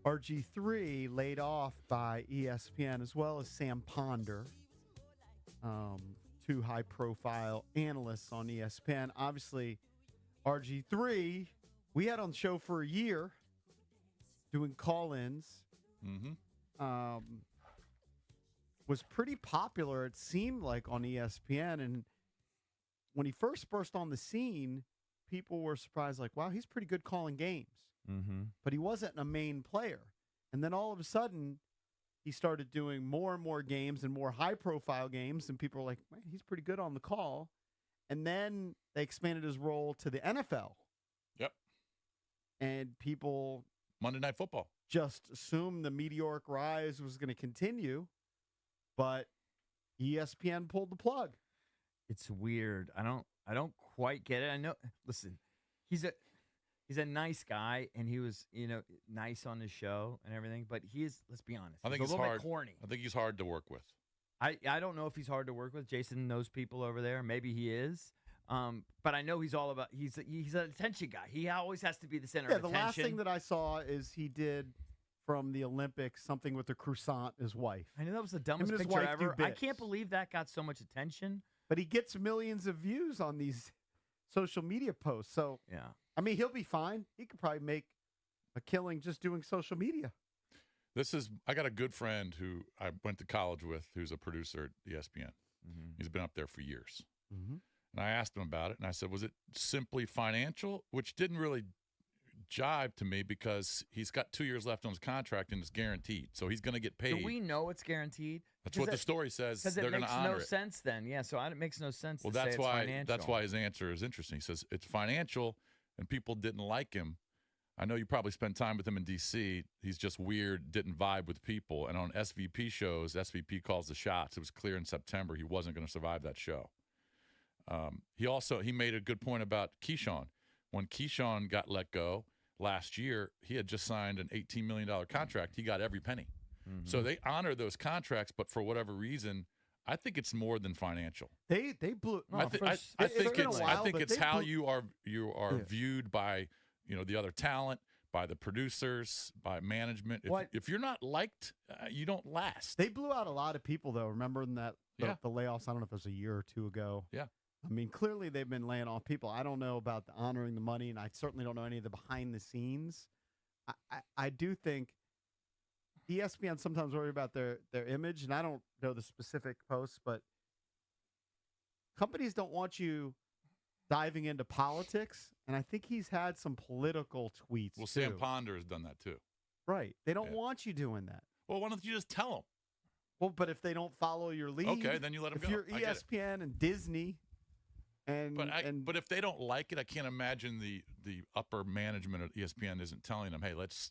RG3 laid off by ESPN, as well as Sam Ponder, two high-profile analysts on ESPN. Obviously, RG3, we had on the show for a year doing call-ins. Was pretty popular, it seemed like, on ESPN. And when he first burst on the scene, people were surprised, like, wow, he's pretty good calling games. But he wasn't a main player. And then all of a sudden, he started doing more and more games and more high-profile games, and people were like, man, he's pretty good on the call. And then they expanded his role to the NFL. Yep. And people Monday Night Football just assumed the meteoric rise was going to continue, but ESPN pulled the plug. It's weird. I don't quite get it. I know. Listen, he's a nice guy, and he was, nice on his show and everything. But he is. Let's be honest. I think he's he's a little hard. bit corny. I think he's hard to work with. I don't know if he's hard to work with. Jason knows people over there. Maybe he is. But I know he's all about. He's an attention guy. He always has to be the center of attention. The last thing that I saw is he did from the Olympics something with the croissant, his wife. I know that was the dumbest picture ever. I can't believe that got so much attention. But he gets millions of views on these social media posts. So, yeah. I mean, he'll be fine. He could probably make a killing just doing social media. I got a good friend who I went to college with who's a producer at ESPN. He's been up there for years. And I asked him about it, and I said, was it simply financial? Which didn't really jive to me because he's got 2 years left on his contract and it's guaranteed. So he's going to get paid. Do we know it's guaranteed? That's what the story says. They're going to honor it. Because it makes no sense then. Yeah, so it makes no sense to say it's financial. That's why his answer is interesting. He says it's financial, and people didn't like him. I know you probably spent time with him in D.C. He's just weird, didn't vibe with people. And on SVP shows, SVP calls the shots. It was clear in September he wasn't going to survive that show. He made a good point about Keyshawn. When Keyshawn got let go last year, he had just signed an $18 million contract. He got every penny. So they honor those contracts, but for whatever reason, I think it's more than financial. They blew. I think it's how you are viewed by the other talent, by the producers, by management. If you're not liked, you don't last. They blew out a lot of people, though. Remember in the layoffs? I don't know if it was a year or two ago. Yeah. I mean, clearly they've been laying off people. I don't know about the honoring the money, and I certainly don't know any of the behind the scenes. I do think ESPN sometimes worry about their image, and I don't know the specific posts, but companies don't want you diving into politics, and I think he's had some political tweets. Well, Sam Ponder has done that too. Right. They don't want you doing that. Well, why don't you just tell them? Well, but if they don't follow your lead, okay, then you let them go. If you're ESPN and Disney, but if they don't like it, I can't imagine the upper management of ESPN isn't telling them, hey, let's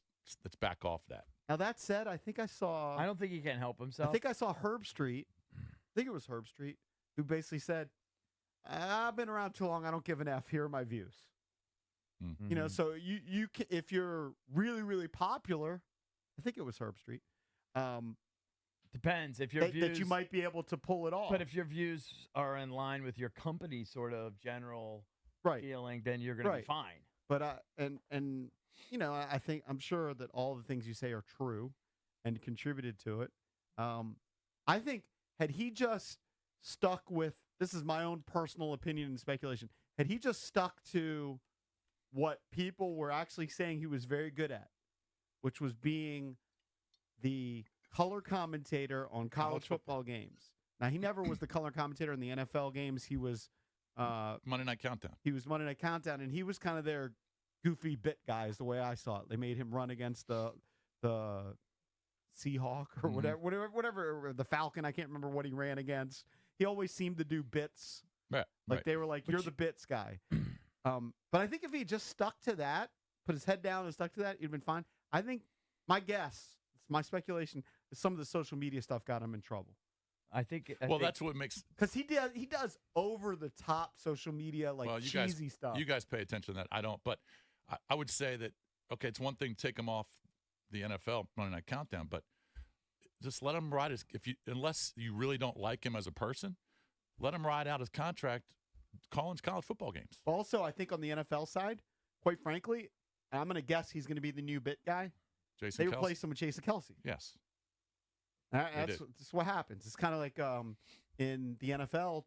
back off that. Now that said, I don't think he can help himself. I think I saw Herb Street. I think it was Herb Street who basically said, "I've been around too long. I don't give an F. Here are my views." So you can, if you're really, really popular, I think it was Herb Street. Depends if your views that you might be able to pull it off. But if your views are in line with your company sort of general feeling, then you're going to be fine. But I think I'm sure that all the things you say are true and contributed to it. I think had he just stuck with, this is my own personal opinion and speculation, had he just stuck to what people were actually saying he was very good at, which was being the color commentator on college football games. Now, he never was the color commentator in the NFL games. He was Monday Night Countdown. He was Monday Night Countdown, and he was kind of their goofy bit guy is the way I saw it. They made him run against the Seahawk or whatever, the Falcon. I can't remember what he ran against. He always seemed to do bits. They were like, you're the bits guy. But I think if he just stuck to that, put his head down and stuck to that, he'd been fine. I think my guess, it's my speculation, is some of the social media stuff got him in trouble. I think that's what makes, because he does over the top social media cheesy stuff. You guys pay attention to that. I don't, but I would say that it's one thing to take him off the NFL Monday Night Countdown, but just let him ride his. Unless you really don't like him as a person, let him ride out his contract calling college football games. Also, I think on the NFL side, quite frankly, I'm going to guess he's going to be the new bit guy. Jason They Kelce? replaced him with Jason Kelsey. Yes. That's what happens. It's kind of like in the NFL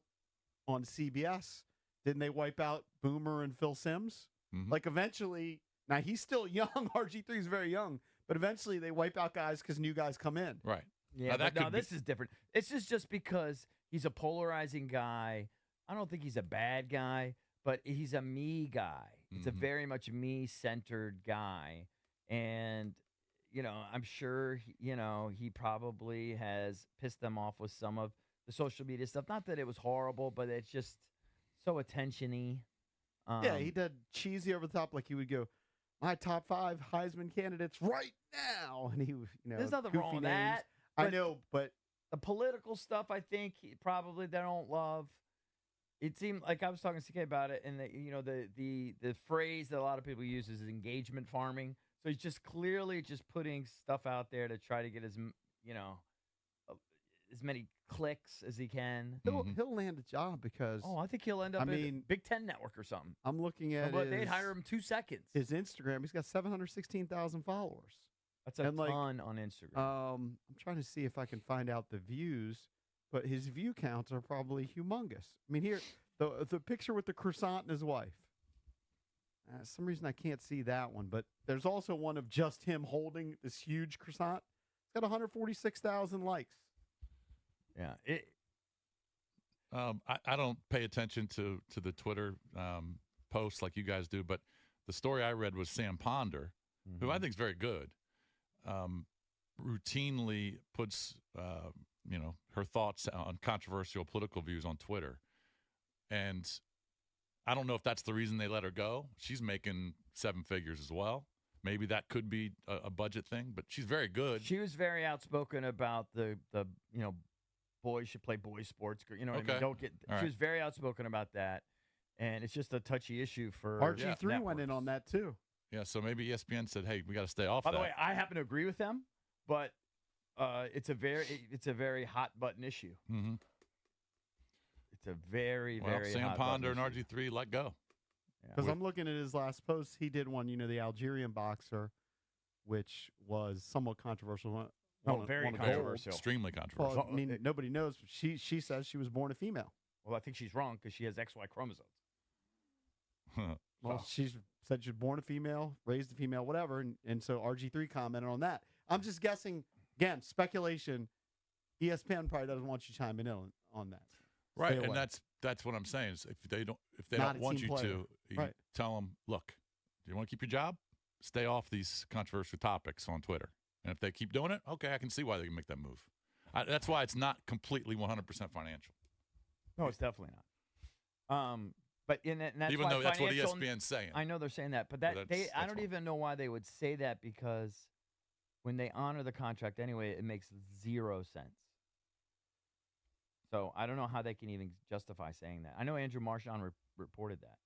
on CBS. Didn't they wipe out Boomer and Phil Simms? Mhm. Like eventually, now he's still young. RG3 is very young, but eventually they wipe out guys because new guys come in. Right. Yeah, Now, but this is different. It's just because he's a polarizing guy. I don't think he's a bad guy, but he's a me guy. It's a Mhm. very much me-centered guy. And, I'm sure, he probably has pissed them off with some of the social media stuff. Not that it was horrible, but it's just so attention-y. Yeah, he did cheesy over the top, like he would go, "My top 5 Heisman candidates right now," and he was, There's nothing goofy wrong with names. that. I but know, but the political stuff, I think probably they don't love. It seemed like I was talking to CK about it, and the phrase that a lot of people use is engagement farming. So he's just clearly just putting stuff out there to try to get as many clicks as he can. he'll land a job because Oh, I think he'll end up I in mean, Big Ten Network or something. I'm looking at But they'd hire him 2 seconds. his Instagram. He's got 716,000 followers. That's a and, like, ton on Instagram. I'm trying to see if I can find out the views, but his view counts are probably humongous. I mean, here the picture with the croissant and his wife. Some reason I can't see that one, but there's also one of just him holding this huge croissant. It's got 146,000 likes. Yeah. I don't pay attention to the Twitter posts like you guys do, but the story I read was Sam Ponder, who I think is very good, routinely puts her thoughts on controversial political views on Twitter. And I don't know if that's the reason they let her go. She's making 7 figures as well. Maybe that could be a budget thing, but she's very good. She was very outspoken about the boys should play boys sports. What I mean? Don't get. All She right. was very outspoken about that, and it's just a touchy issue for RG3 went in networks. on that too. Yeah, so maybe ESPN said, "Hey, we got to stay off." By the that. way, I happen to agree with them, but it's a very hot button issue. Mm-hmm. It's a very Well, very Sam hot Ponder and button issue. RG3 let go. Yeah. Because I'm looking at his last post. He did one, the Algerian boxer, which was somewhat controversial. Very won a gold. controversial. Extremely controversial. Well, I mean, nobody knows. She says she was born a female. Well, I think she's wrong because she has XY chromosomes. Well, she said she was born a female, raised a female, whatever, and so RG3 commented on that. I'm just guessing, again, speculation. ESPN probably doesn't want you chiming in on that. Right, Stay and away. that's what I'm saying. Is if they Not don't a want team you player. to, you Right. tell them, look, do you want to keep your job? Stay off these controversial topics on Twitter. And if they keep doing it, okay, I can see why they can make that move. That's why it's not completely 100% financial. No, it's definitely not. But and that's Even why though that's what financial- ESPN's saying. I know they're saying that, but But I that's don't wrong. even know why they would say that because when they honor the contract anyway, it makes 0 sense. So I don't know how they can even justify saying that. I know Andrew Marchand reported that.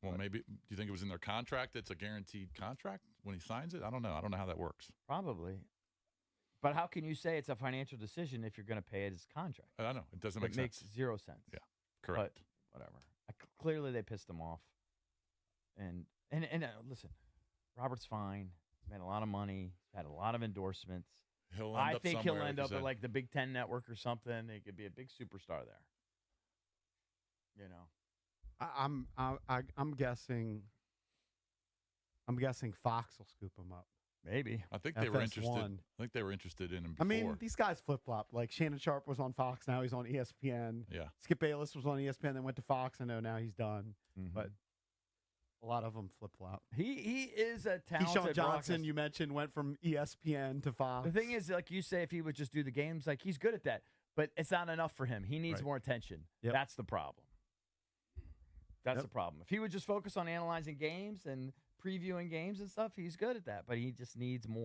Well, maybe, do you think it was in their contract? It's a guaranteed contract when he signs it? I don't know. I don't know how that works. Probably. But how can you say it's a financial decision if you're going to pay it as a contract? I don't know. It doesn't make It makes sense. 0 sense. Yeah, correct. But whatever. Clearly they pissed him off. And listen, Robert's fine. He's made a lot of money. He's had a lot of endorsements. I think he'll end up at like the Big Ten Network or something. He could be a big superstar there. I'm guessing. I'm guessing Fox will scoop him up. Maybe. I think they were interested. FS1. I think they were interested in him I before. mean, these guys flip flop. Like Shannon Sharp was on Fox, now he's on ESPN. Yeah. Skip Bayless was on ESPN, then went to Fox. I know now he's done, but a lot of them flip flop. He is a talented Keyshawn Johnson, broadcaster. you mentioned, went from ESPN to Fox. The thing is, like you say, if he would just do the games, like he's good at that, but it's not enough for him. He needs Right. more attention. Yep. That's the problem. That's Yep. the problem. If he would just focus on analyzing games and previewing games and stuff, he's good at that, but he just needs more.